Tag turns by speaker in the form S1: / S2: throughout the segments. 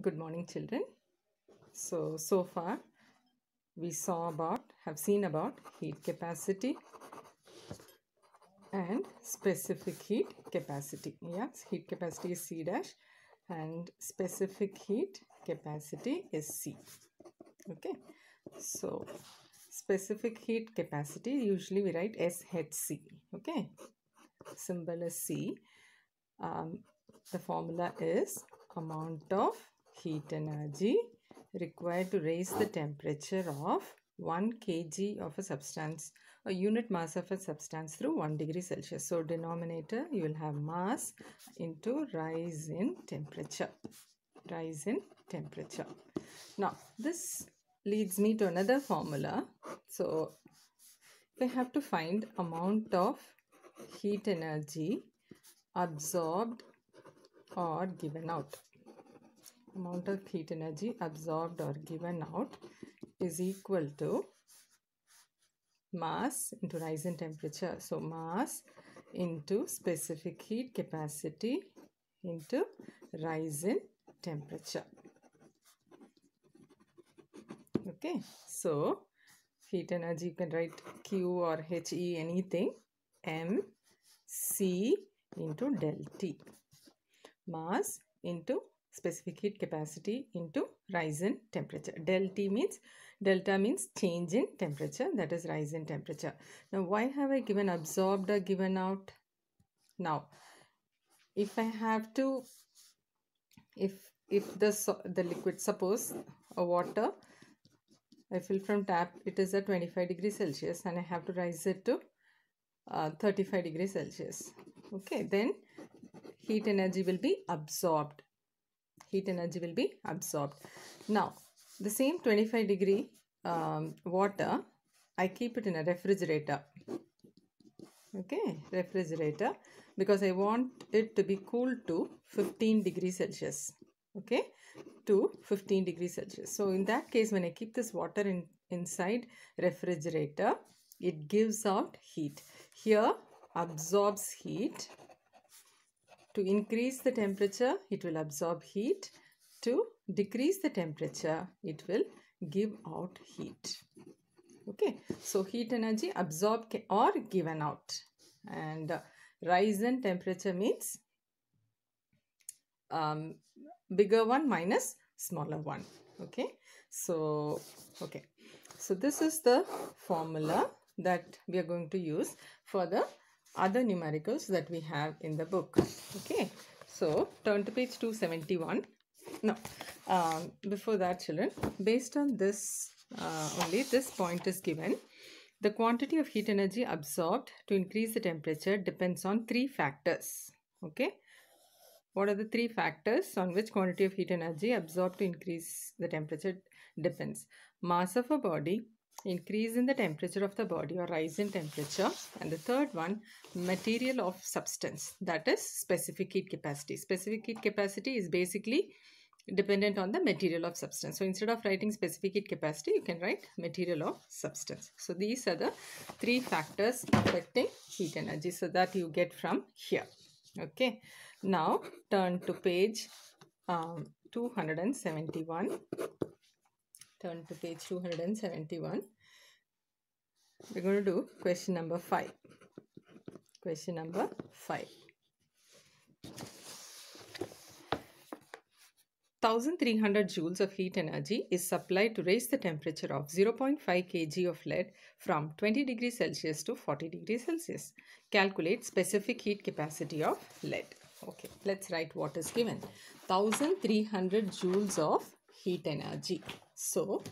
S1: Good morning, children. So far we have seen about heat capacity and specific heat capacity. Yes, heat capacity is C dash and specific heat capacity is C. Okay, so specific heat capacity, usually we write SHC. Okay, symbol is C. The formula is amount of heat energy required to raise the temperature of 1 kg of a substance, a unit mass of a substance through 1 degree Celsius. So denominator you will have mass into rise in temperature. Rise in temperature. Now this leads me to another formula. So we have to find amount of heat energy absorbed or given out. Amount of heat energy absorbed or given out is equal to mass into rise in temperature. So mass into specific heat capacity into rise in temperature. Okay, so heat energy you can write Q or HE, anything, M C into del T. Mass into specific heat capacity into rise in temperature. Delta means change in temperature, that is rise in temperature. Now why have I given absorbed or given out? Now if I have to, if the liquid, suppose a water I fill from tap, it is at 25 degrees Celsius and I have to rise it to 35 degrees Celsius. Okay, then heat energy will be absorbed. Heat energy will be absorbed. Now, the same 25 degree water, I keep it in a refrigerator. Okay, refrigerator, because I want it to be cooled to 15 degrees Celsius. Okay, to 15 degrees Celsius. So in that case, when I keep this water inside refrigerator, it gives out heat. Here absorbs heat. To increase the temperature, it will absorb heat. To decrease the temperature, it will give out heat. Okay, so heat energy absorbed or given out. And rise in temperature means bigger one minus smaller one. Okay, so this is the formula that we are going to use for the other numericals that we have in the book. Okay, so turn to page 271. No, before that, children, based on this only this point is given. The quantity of heat energy absorbed to increase the temperature depends on 3 factors. Okay, what are the 3 factors on which quantity of heat energy absorbed to increase the temperature depends? Mass of a body, increase in the temperature of the body or rise in temperature, and the third one, material of substance, that is specific heat capacity. Specific heat capacity is basically dependent on the material of substance. So instead of writing specific heat capacity, you can write material of substance. So these are the 3 factors affecting heat energy, so that you get from here. Okay, now turn to page 271. Turn to page 271. We're going to do question number 5. Question number 5. 1300 joules of heat energy is supplied to raise the temperature of 0.5 kg of lead from 20 degrees Celsius to 40 degrees Celsius. Calculate specific heat capacity of lead. Okay, let's write what is given. 1300 joules of heat energy. So,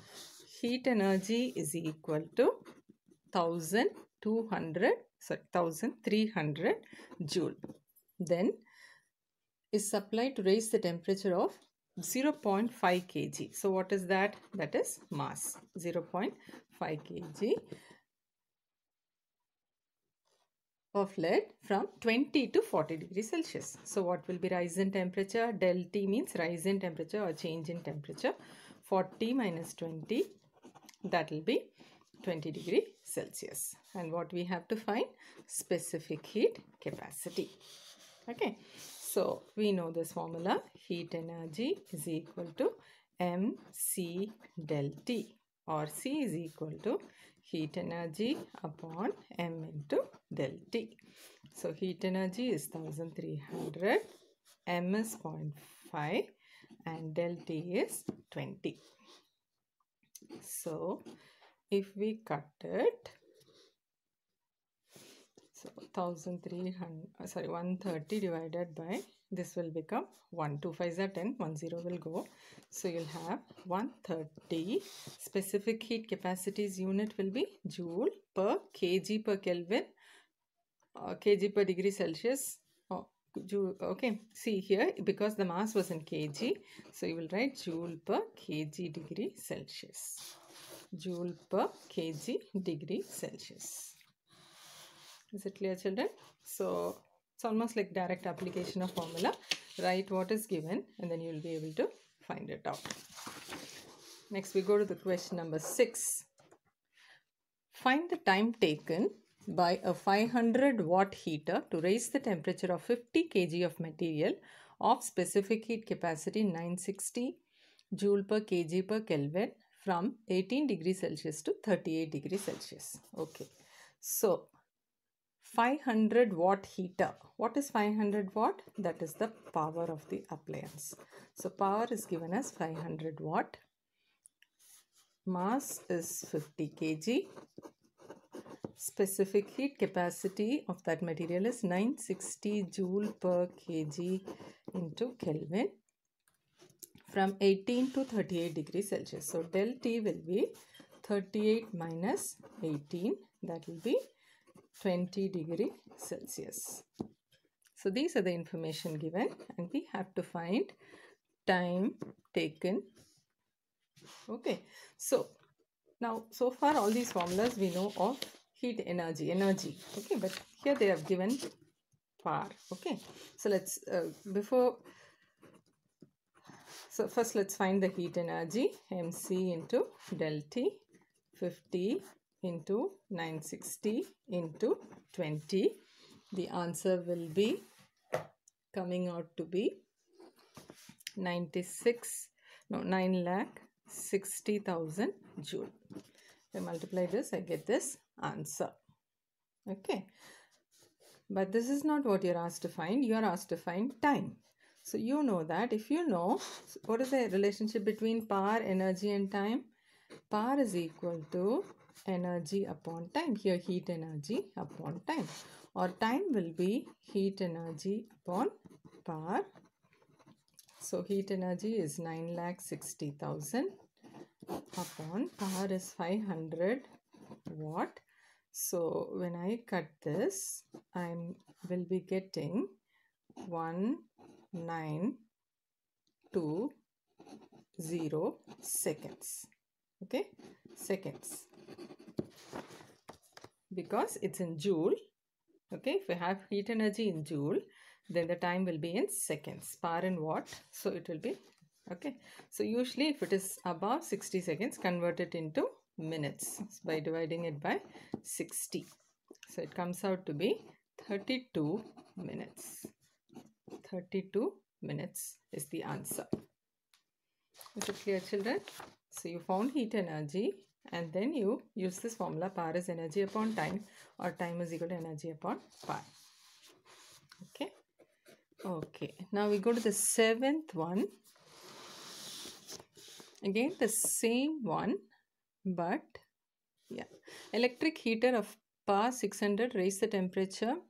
S1: heat energy is equal to 1300 joule. Then is supplied to raise the temperature of 0.5 kg. So what is that? That is mass. 0.5 kg of lead from 20 to 40 degrees Celsius. So what will be rise in temperature? Del T means rise in temperature or change in temperature. 40 minus 20, that will be 20 degree Celsius. And what we have to find? Specific heat capacity. Okay. So we know this formula, heat energy is equal to mc del T, or C is equal to heat energy upon m into del T. So heat energy is 1300, m is 0.5 and del T is 20. So if we cut it, so 130 divided by, this will become 1. 2 5s are 10, 1 0 will go. So you'll have 130. Specific heat capacity's unit will be joule per kg per Kelvin, kg per degree Celsius. Okay, see here, because the mass was in kg, so you will write joule per kg degree Celsius. Joule per kg degree Celsius. Is it clear, children? So it's almost like direct application of formula. Write what is given and then you will be able to find it out. Next we go to the question number 6. Find the time taken by a 500 watt heater to raise the temperature of 50 kg of material of specific heat capacity 960 joule per kg per Kelvin from 18 degrees Celsius to 38 degrees Celsius. Okay. So 500 watt heater. What is 500 watt? That is the power of the appliance. So power is given as 500 watt. Mass is 50 kg. Specific heat capacity of that material is 960 joule per kg into Kelvin from 18 to 38 degrees Celsius. So del T will be 38 minus 18. That will be 20 degree Celsius. So these are the information given and we have to find time taken. Okay, so now so far all these formulas we know of heat energy. Okay, but here they have given power. Okay, so let's first let's find the heat energy. mc into del T, 50 into 960 into 20. The answer will be coming out to be 9,60,000 joule. If I multiply this, I get this answer. Okay, but this is not what you're asked to find. You are asked to find time. So you know that if you know what is the relationship between power, energy and time, power is equal to energy upon time. Here heat energy upon time, or time will be heat energy upon power. So heat energy is 9,60,000 upon power is 500 watt. So when I cut this, I will be getting 1920 seconds. Okay, seconds, because it's in joule. Okay, if we have heat energy in joule, then the time will be in seconds. Power in watt, so it will be okay. So usually if it is above 60 seconds, convert it into minutes by dividing it by 60. So it comes out to be 32 minutes. 32 minutes is the answer. Is it clear, children? So you found heat energy and then you use this formula, power is energy upon time, or time is equal to energy upon power. Okay. Okay. Now we go to the 7th one. Again the same one, but yeah. Electric heater of power 600 raise the temperature.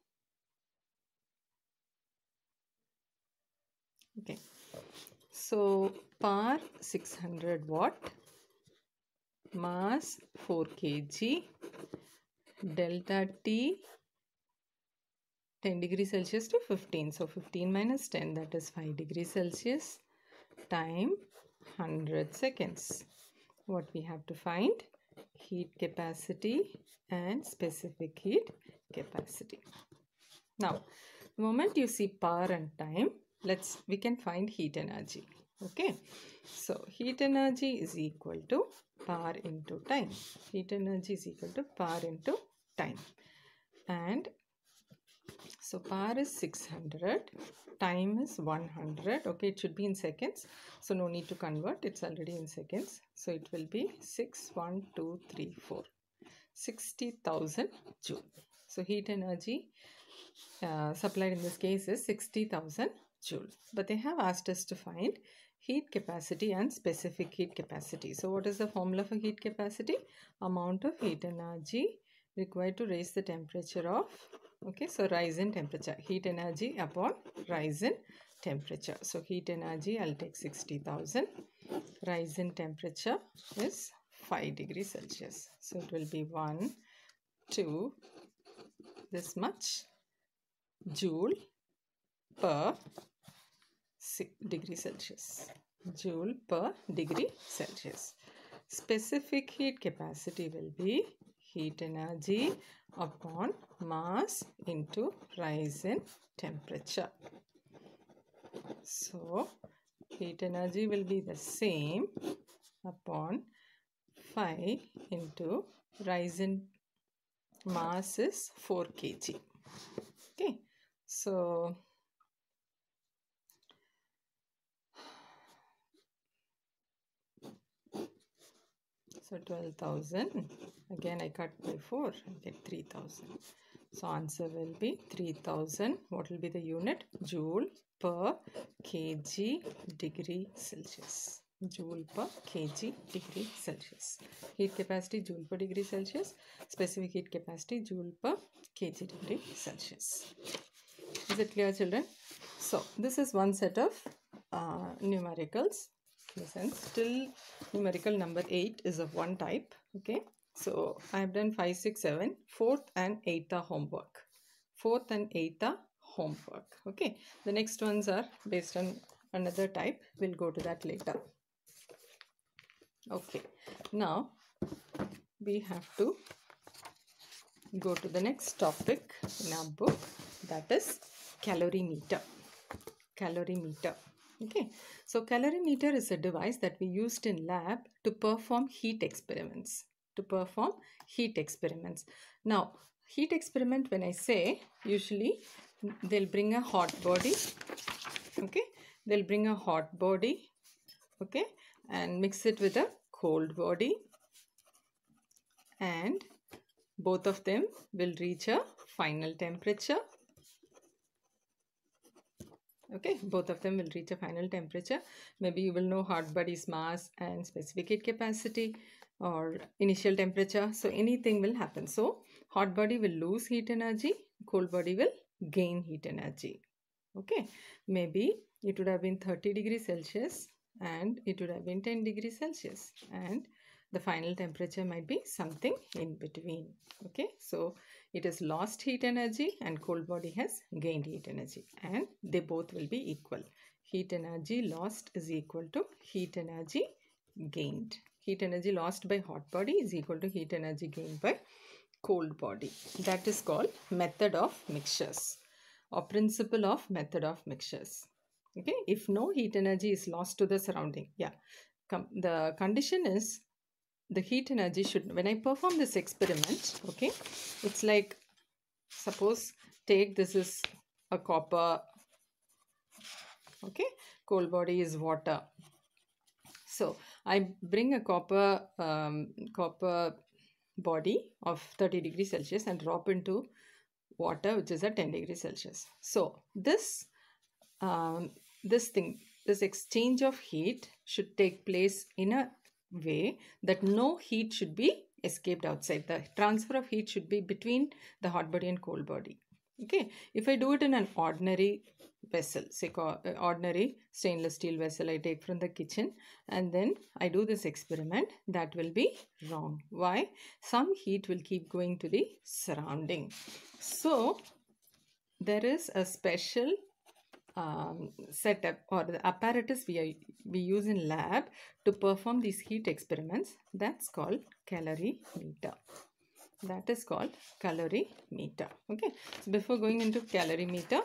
S1: Okay. So power 600 watt, mass 4 kg, delta T 10 degrees Celsius to 15. So 15 minus 10, that is 5 degrees Celsius. Time 100 seconds. What we have to find? Heat capacity and specific heat capacity. Now, the moment you see power and time, we can find heat energy. Okay, so heat energy is equal to power into time. Heat energy is equal to power into time. And So power is 600, time is 100. Okay, it should be in seconds, so no need to convert, it's already in seconds. So it will be 60,000 joule. So heat energy supplied in this case is 60,000 joule. But they have asked us to find heat capacity and specific heat capacity. So what is the formula for heat capacity? Amount of heat energy required to raise the temperature of, okay, so rise in temperature, heat energy upon rise in temperature. So heat energy, I'll take 60,000, rise in temperature is 5 degrees Celsius. So it will be 1, 2, this much joule per degree Celsius. Joule per degree Celsius. Specific heat capacity will be heat energy upon mass into rise in temperature. So heat energy will be the same upon 5 into rise in mass is 4 kg. Okay, so 12,000, again I cut by 4, I get 3,000. So answer will be 3,000. What will be the unit? Joule per kg degree Celsius. Joule per kg degree Celsius. Heat capacity joule per degree Celsius. Specific heat capacity joule per kg degree Celsius. Is it clear, children? So this is one set of numericals. In the sense, till numerical number 8 is of one type. Okay, so I have done 5, 6, 7. 4th and 8th are homework. 4th and 8th are homework. Okay, the next ones are based on another type. We'll go to that later. Okay, now we have to go to the next topic in our book, that is calorimeter. Calorimeter. Okay, so calorimeter is a device that we used in lab to perform heat experiments. Now, heat experiment, when I say, usually they'll bring a hot body. Okay, they'll bring a hot body. Okay, and mix it with a cold body, and both of them will reach a final temperature. Okay, both of them will reach a final temperature. Maybe you will know hot body's mass and specific heat capacity or initial temperature. So anything will happen. So hot body will lose heat energy, cold body will gain heat energy. Okay, maybe it would have been 30 degrees Celsius and it would have been 10 degrees Celsius, and the final temperature might be something in between. Okay, so it has lost heat energy and cold body has gained heat energy, and they both will be equal. Heat energy lost is equal to heat energy gained. Heat energy lost by hot body is equal to heat energy gained by cold body. That is called method of mixtures or principle of method of mixtures. Okay, if no heat energy is lost to the surrounding, the condition is the heat energy should, when I perform this experiment, okay, it's like, suppose take this is a copper, okay, cold body is water. So I bring a copper body of 30 degrees Celsius and drop into water which is at 10 degrees Celsius. So this exchange of heat should take place in a way that no heat should be escaped outside. The transfer of heat should be between the hot body and cold body. Okay, if I do it in an ordinary vessel, say ordinary stainless steel vessel I take from the kitchen, and then I do this experiment, that will be wrong. Why? Some heat will keep going to the surrounding. So there is a special setup or the apparatus we use in lab to perform these heat experiments. That's called calorimeter. That is called calorimeter. Okay, so before going into calorimeter,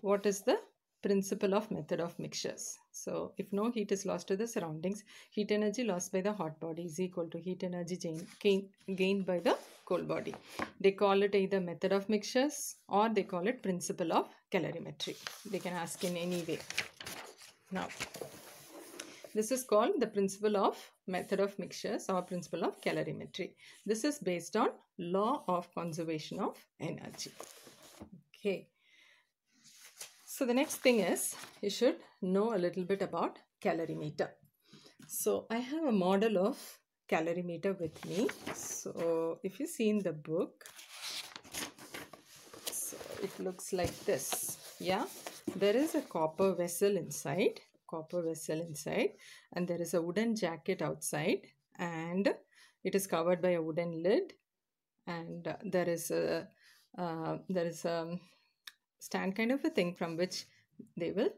S1: what is the principle of method of mixtures. So if no heat is lost to the surroundings, heat energy lost by the hot body is equal to heat energy gained by the cold body. They call it either method of mixtures or they call it principle of calorimetry. They can ask in any way. Now, this is called the principle of method of mixtures or principle of calorimetry. This is based on law of conservation of energy. Okay. So the next thing is you should know a little bit about calorimeter. So I have a model of calorimeter with me. So if you see in the book, so it looks like this. Yeah, there is a copper vessel inside, and there is a wooden jacket outside, and it is covered by a wooden lid, and there is a stand kind of a thing from which they will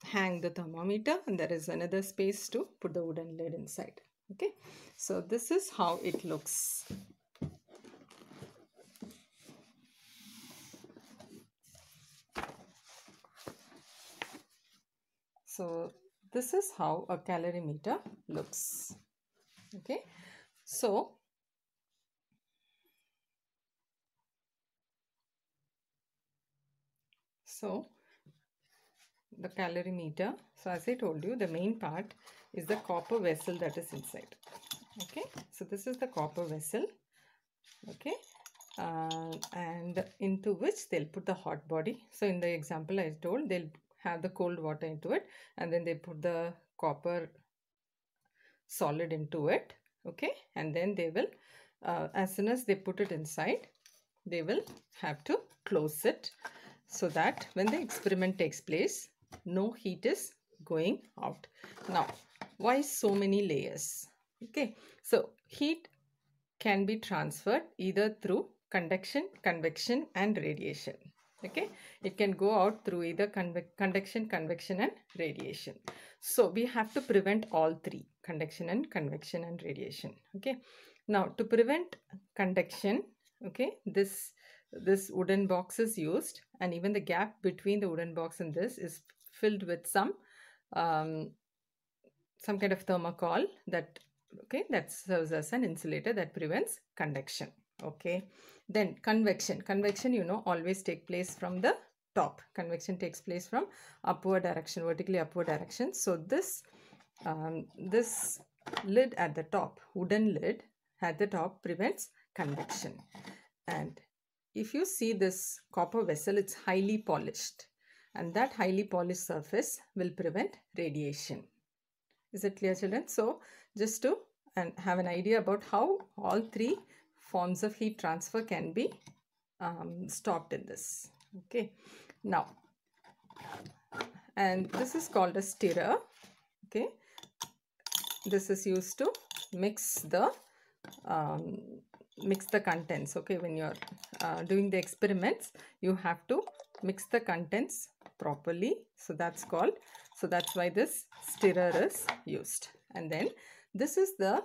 S1: hang the thermometer, and there is another space to put the wooden lid inside. Okay, so this is how it looks. So this is how a calorimeter looks. Okay, so the calorimeter, so as I told you, the main part is the copper vessel that is inside. Okay, so this is the copper vessel. Okay, and into which they'll put the hot body. So in the example I told, they'll have the cold water into it, and then they put the copper solid into it. Okay, and then they will as soon as they put it inside, they will have to close it, so that when the experiment takes place, no heat is going out. Now, why so many layers? Okay, so heat can be transferred either through conduction, convection and radiation. Okay, it can go out through either conduction, convection and radiation. So we have to prevent all three: conduction and convection and radiation. Okay, now to prevent conduction, okay, this wooden box is used, and even the gap between the wooden box and this is filled with some kind of thermocol that, okay, that serves as an insulator that prevents conduction. Okay, then convection, you know, always take place from the top. Convection takes place from upward direction, vertically upward direction. So this this lid at the top, wooden lid at the top, prevents convection. And if you see this copper vessel, it's highly polished, and that highly polished surface will prevent radiation. Is it clear, children? So just to have an idea about how all three forms of heat transfer can be stopped in this. Okay, now, and this is called a stirrer. Okay, this is used to mix the contents. Okay, when you're doing the experiments, you have to mix the contents properly. So that's called, so that's why this stirrer is used. And then this is the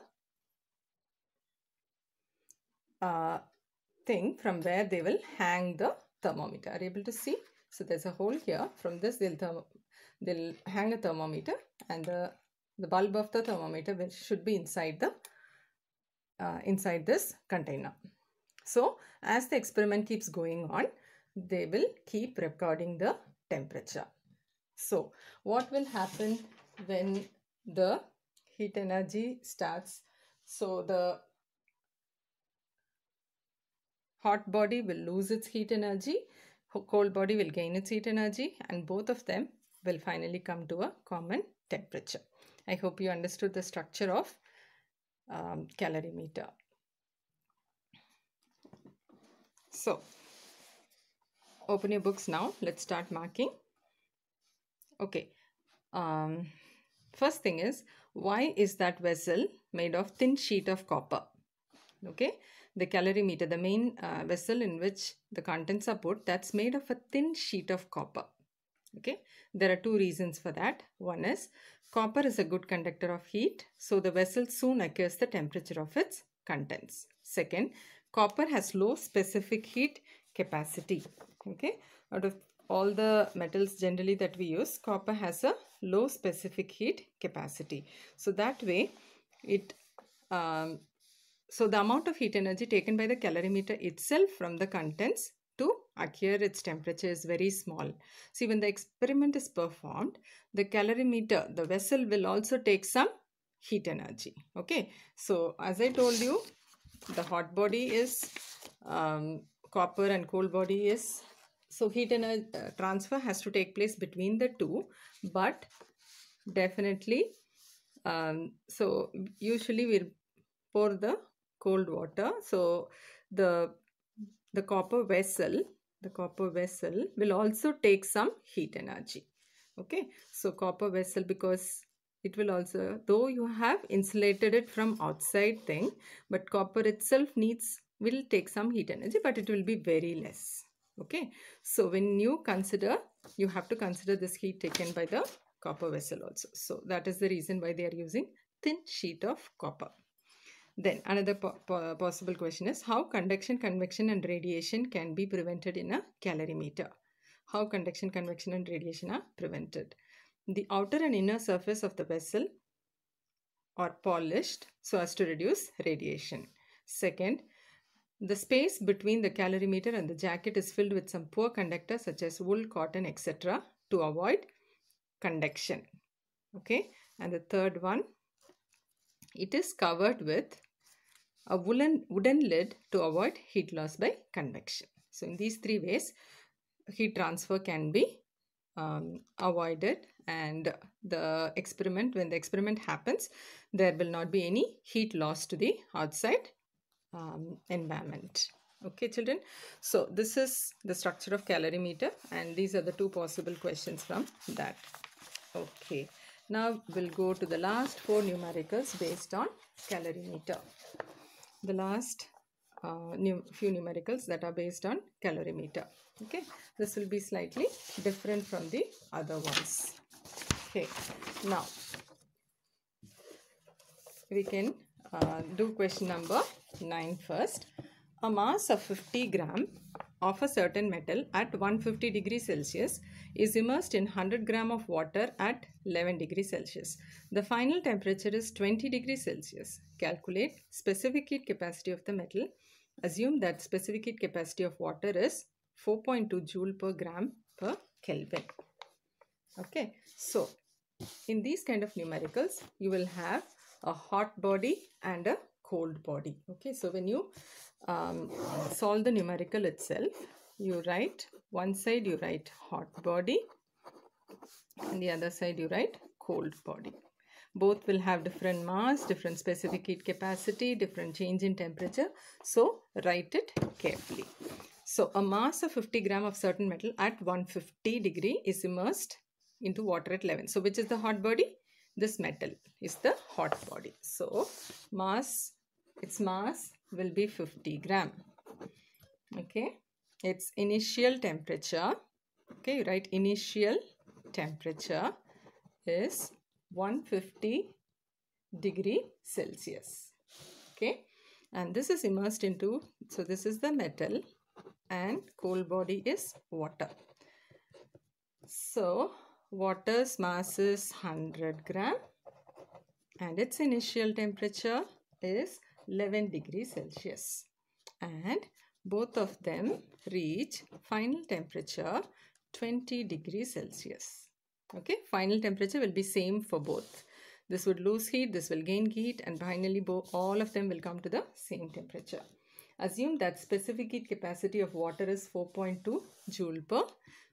S1: thing from where they will hang the thermometer. Are you able to see? So there's a hole here. From this they'll hang a thermometer, and the bulb of the thermometer should be inside the inside this container. So as the experiment keeps going on, they will keep recording the temperature. So what will happen when the heat energy starts? So the hot body will lose its heat energy, cold body will gain its heat energy, and both of them will finally come to a common temperature. I hope you understood the structure of calorimeter. So open your books now. Let's start marking. Okay. First thing is, why is that vessel made of thin sheet of copper? Okay, the calorimeter, the main vessel in which the contents are put, that's made of a thin sheet of copper. Okay, there are two reasons for that. One is, copper is a good conductor of heat, so the vessel soon acquires the temperature of its contents. Second, copper has low specific heat capacity. Okay, out of all the metals generally that we use, copper has a low specific heat capacity. So that way, so the amount of heat energy taken by the calorimeter itself from the contents to acquire its temperature is very small. See, when the experiment is performed, the calorimeter, the vessel will also take some heat energy. Okay, so as I told you, the hot body is copper and cold body is, so heat energy transfer has to take place between the two, but definitely so usually we pour the cold water. So the copper vessel will also take some heat energy. Okay, so copper vessel, because it will also, though you have insulated it from outside thing, but copper itself will take some heat energy, but it will be very less. Okay, so when you consider, you have to consider this heat taken by the copper vessel also. So that is the reason why they are using thin sheet of copper. Then another possible question is how conduction, convection and radiation can be prevented in a calorimeter. How conduction, convection and radiation are prevented. The outer and inner surface of the vessel are polished so as to reduce radiation. Second, the space between the calorimeter and the jacket is filled with some poor conductor such as wool, cotton, etc. to avoid conduction. Okay, and the third one, it is covered with a wooden lid to avoid heat loss by convection. So in these three ways, heat transfer can be avoided, and the experiment, when the experiment happens, there will not be any heat loss to the outside environment. Okay, children. So this is the structure of calorimeter, and these are the two possible questions from that. Okay. Now we'll go to the last 4 numericals based on calorimeter. The last few numericals that are based on calorimeter. Okay, this will be slightly different from the other ones. Okay, now we can do question number 9 first. A mass of 50 gram of a certain metal at 150 degrees Celsius is immersed in 100 gram of water at 11 degrees Celsius. The final temperature is 20 degrees Celsius. Calculate specific heat capacity of the metal. Assume that specific heat capacity of water is 4.2 joule per gram per Kelvin. Okay, so in these kind of numericals, you will have a hot body and a cold body. Okay, so when you solve the numerical itself, you write one side, you write hot body, and the other side you write cold body. Both will have different mass, different specific heat capacity, different change in temperature. So write it carefully. So a mass of 50 gram of certain metal at 150 degree is immersed into water at 11. So which is the hot body? This metal is the hot body. So its mass will be 50 gram. Okay, its initial temperature, okay, write initial temperature is 150 degree Celsius. Okay, and this is immersed into, so this is the metal and cold body is water. So water's mass is 100 gram and its initial temperature is 11 degrees Celsius, and both of them reach final temperature 20 degrees Celsius. Okay, final temperature will be same for both. This would lose heat, this will gain heat, and finally all of them will come to the same temperature. Assume that specific heat capacity of water is 4.2 joule per.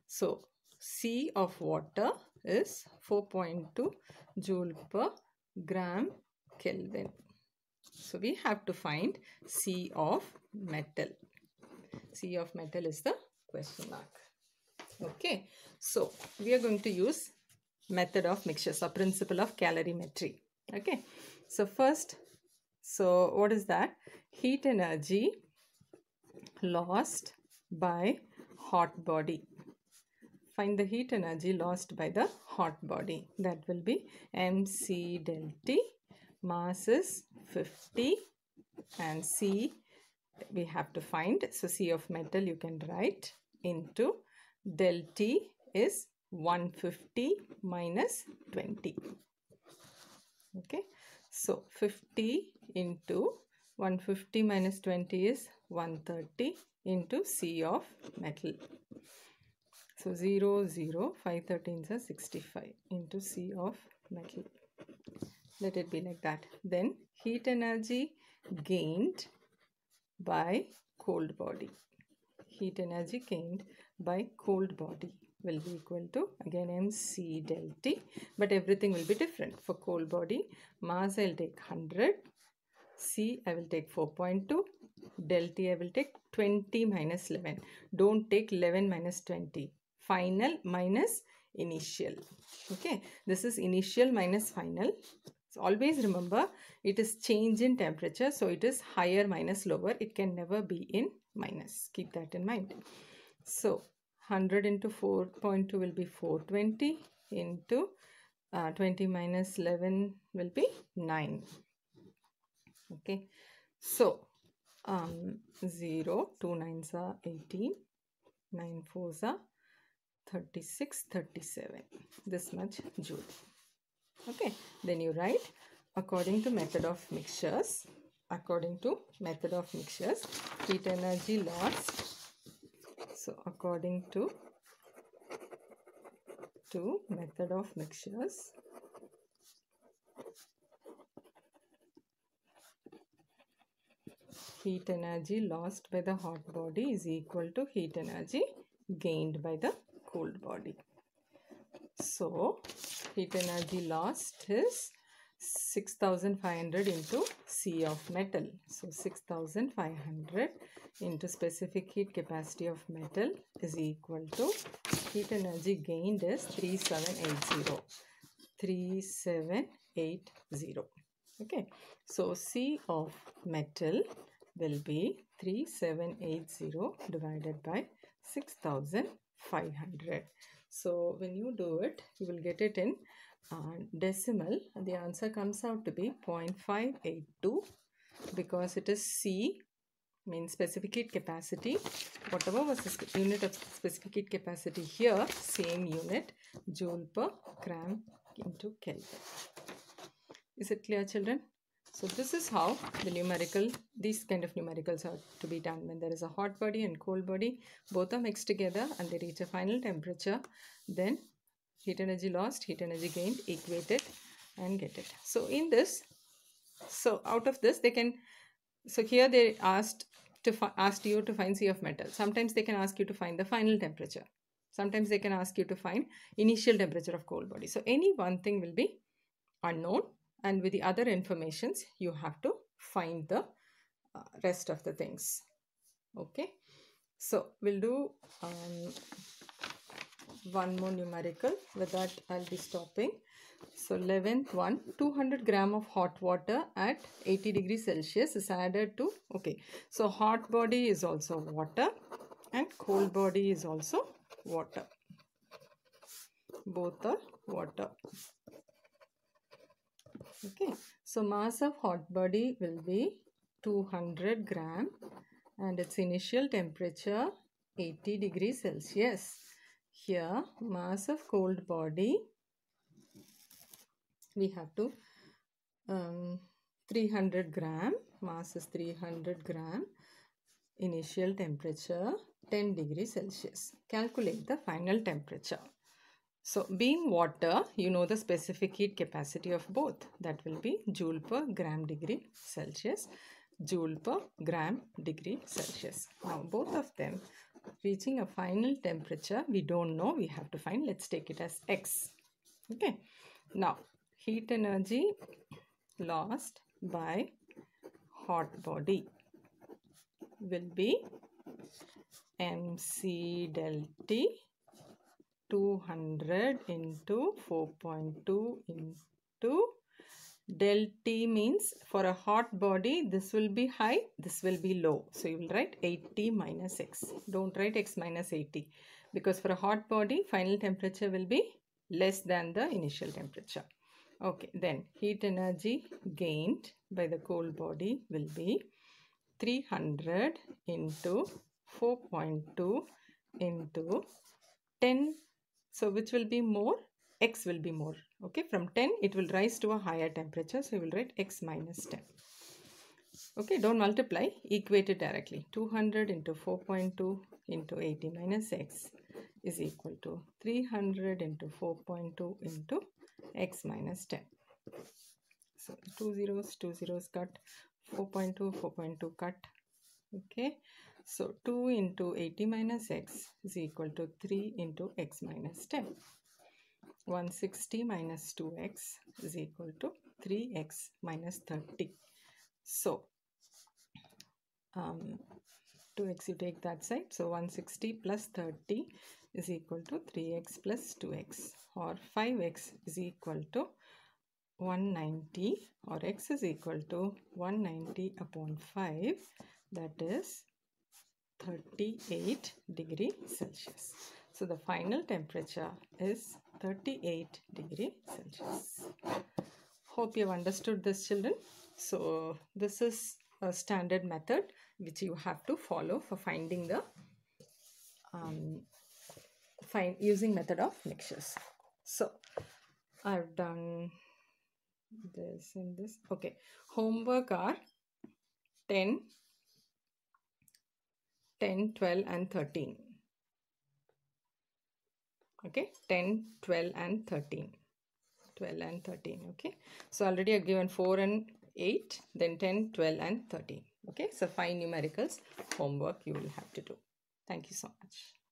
S1: So C of water is 4.2 joule per gram Kelvin. So we have to find C of metal. C of metal is the question mark. Okay, so we are going to use method of mixtures or principle of calorimetry. Okay, so first, so what is that? Heat energy lost by hot body. Find the heat energy lost by the hot body. That will be mc del T. Mass is 50 and C we have to find. So C of metal you can write into del T is 150 minus 20. Okay, so 50 into 150 minus 20 is 130 into C of metal. So 0, 0, 5 13s are 65 into C of metal. Let it be like that. Then heat energy gained by cold body. Heat energy gained by cold body will be equal to again mc del T, but everything will be different. For cold body, mass I will take 100, C I will take 4.2, del T I will take 20 minus 11. Don't take 11 minus 20. Final minus initial. Okay, this is initial minus final. So always remember it is change in temperature, so it is higher minus lower. It can never be in minus. Keep that in mind. So 100 into 4.2 will be 420 into 20 minus 11 will be 9. Okay, so 0, 2 9s are 18, 9 4s are 36, 37. This much joule. Okay, then you write according to method of mixtures. According to method of mixtures, heat energy lost. So according to method of mixtures, heat energy lost by the hot body is equal to heat energy gained by the cold body. So heat energy lost is 6500 into C of metal. So 6500 into specific heat capacity of metal is equal to heat energy gained is 3780. 3780. Okay, so C of metal will be 3780 divided by 6500. So when you do it, you will get it in decimal. The answer comes out to be 0.582 because it is C, means specific heat capacity. Whatever was the unit of specific heat capacity here, same unit, joule per gram into Kelvin. Is it clear, children? So this is how the these kind of numericals are to be done. When there is a hot body and cold body, both are mixed together and they reach a final temperature, then heat energy lost, heat energy gained, equate it and get it. So in this, so out of this they can, so here they asked you to find C of metal. Sometimes they can ask you to find the final temperature. Sometimes they can ask you to find initial temperature of cold body. So any one thing will be unknown, and with the other informations you have to find the rest of the things. Okay, so we'll do one more numerical. With that I'll be stopping. So 11th one, 200 gram of hot water at 80 degrees Celsius is added to, okay, so hot body is also water and cold body is also water. Both are water. Okay, so mass of hot body will be 200 gram and its initial temperature 80 degrees Celsius. Here mass of cold body, we have to 300 gram, mass is 300 gram, initial temperature 10 degrees Celsius. Calculate the final temperature. So being water, you know the specific heat capacity of both. That will be joule per gram degree Celsius, joule per gram degree Celsius. Now both of them reaching a final temperature, we don't know, we have to find. Let's take it as X. Okay. Now heat energy lost by hot body will be mc del T 200 into 4.2 into del T, means for a hot body this will be high, this will be low. So you will write 80 minus X. Don't write X minus 80 because for a hot body final temperature will be less than the initial temperature. Okay, then heat energy gained by the cold body will be 300 into 4.2 into 10, so which will be more? X will be more. Okay, from 10 it will rise to a higher temperature, so you will write x minus 10. Okay, don't multiply, equate it directly. 200 into 4.2 into 80 minus x is equal to 300 into 4.2 into x minus 10. So 2 zeros cut, 4.2 cut. Okay, so 2 into 80 minus x is equal to 3 into x minus 10. 160 minus 2x is equal to 3x minus 30. So 2x you take that side, so 160 plus 30 is equal to 3x plus 2x, or 5x is equal to 190, or x is equal to 190 upon 5, that is 38 degree Celsius. So the final temperature is 38 degree Celsius. Hope you have understood this, children. So this is a standard method which you have to follow for finding the using method of mixtures. So I've done this and this. Okay, homework are 10, 12 and 13. Okay, 10, 12 and 13. 12 and 13. Okay, so already I've given 4 and 8, then 10, 12 and 13. Okay, so 5 numericals homework you will have to do. Thank you so much.